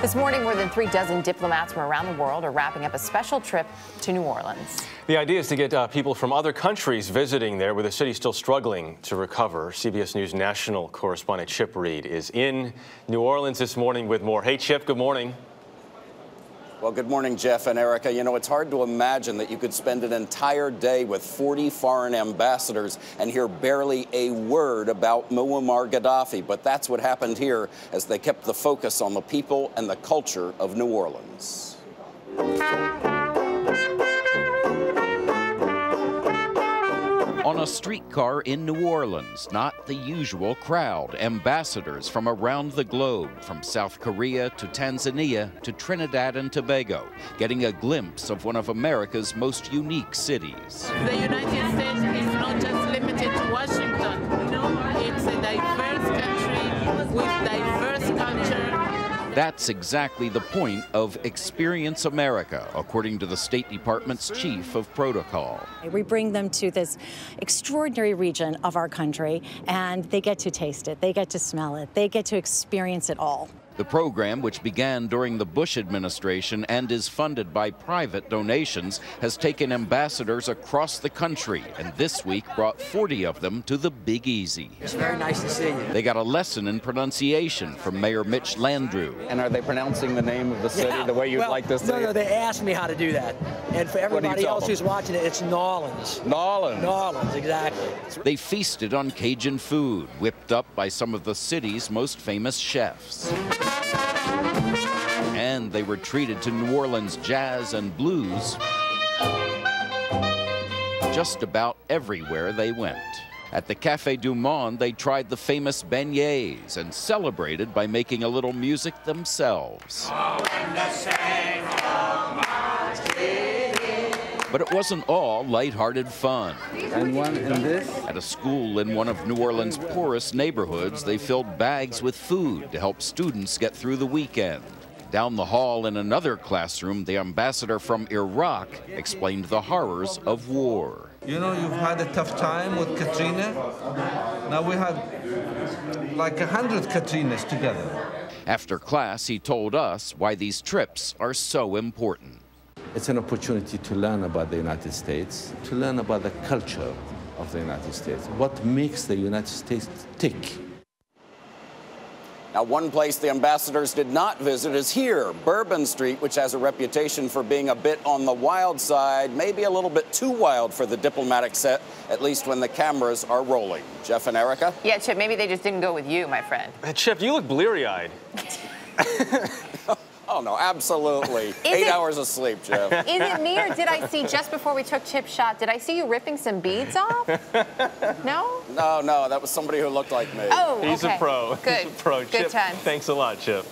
This morning, more than 36 diplomats from around the world are wrapping up a special trip to New Orleans. The idea is to get people from other countries visiting there, with the city still struggling to recover. CBS News national correspondent Chip Reid is in New Orleans this morning with more. Hey, Chip, good morning. Well, good morning, Jeff and Erica. You know, it's hard to imagine that you could spend an entire day with 40 foreign ambassadors and hear barely a word about Muammar Gaddafi. But that's what happened here as they kept the focus on the people and the culture of New Orleans. On a streetcar in New Orleans, not the usual crowd. Ambassadors from around the globe, from South Korea to Tanzania to Trinidad and Tobago, getting a glimpse of one of America's most unique cities. The United States is not just limited to Washington. It's a diverse country with diverse culture. That's exactly the point of Experience America, according to the State Department's chief of protocol. We bring them to this extraordinary region of our country, and they get to taste it, they get to smell it, they get to experience it all. The program, which began during the Bush administration and is funded by private donations, has taken ambassadors across the country, and this week brought 40 of them to the Big Easy. It's very nice to see you. They got a lesson in pronunciation from Mayor Mitch Landrieu. And are they pronouncing the name of the city the way you'd like to say it? No, they asked me how to do that. And for everybody else who's watching it, it's Nolans. Nolans. Nolans, exactly. They feasted on Cajun food, whipped up by some of the city's most famous chefs. And they were treated to New Orleans jazz and blues just about everywhere they went. At the Café du Monde, they tried the famous beignets and celebrated by making a little music themselves. But it wasn't all lighthearted fun. And one in this? At a school in one of New Orleans' poorest neighborhoods, they filled bags with food to help students get through the weekend. Down the hall in another classroom, the ambassador from Iraq explained the horrors of war. You know, you've had a tough time with Katrina. Now we have like 100 Katrinas together. After class, he told us why these trips are so important. It's an opportunity to learn about the United States, to learn about the culture of the United States, what makes the United States tick. Now, one place the ambassadors did not visit is here, Bourbon Street, which has a reputation for being a bit on the wild side, maybe a little bit too wild for the diplomatic set, at least when the cameras are rolling. Jeff and Erica? Yeah, Chip, maybe they just didn't go with you, my friend. Chip, you look bleary-eyed. Oh, no, absolutely. 8 hours of sleep, Jeff. Is it me, or did I see, just before we took Chip's shot, did I see you ripping some beads off? No? No, that was somebody who looked like me. Oh, okay. He's a pro. Good. He's a pro. Good Chip, time. thanks a lot, Chip.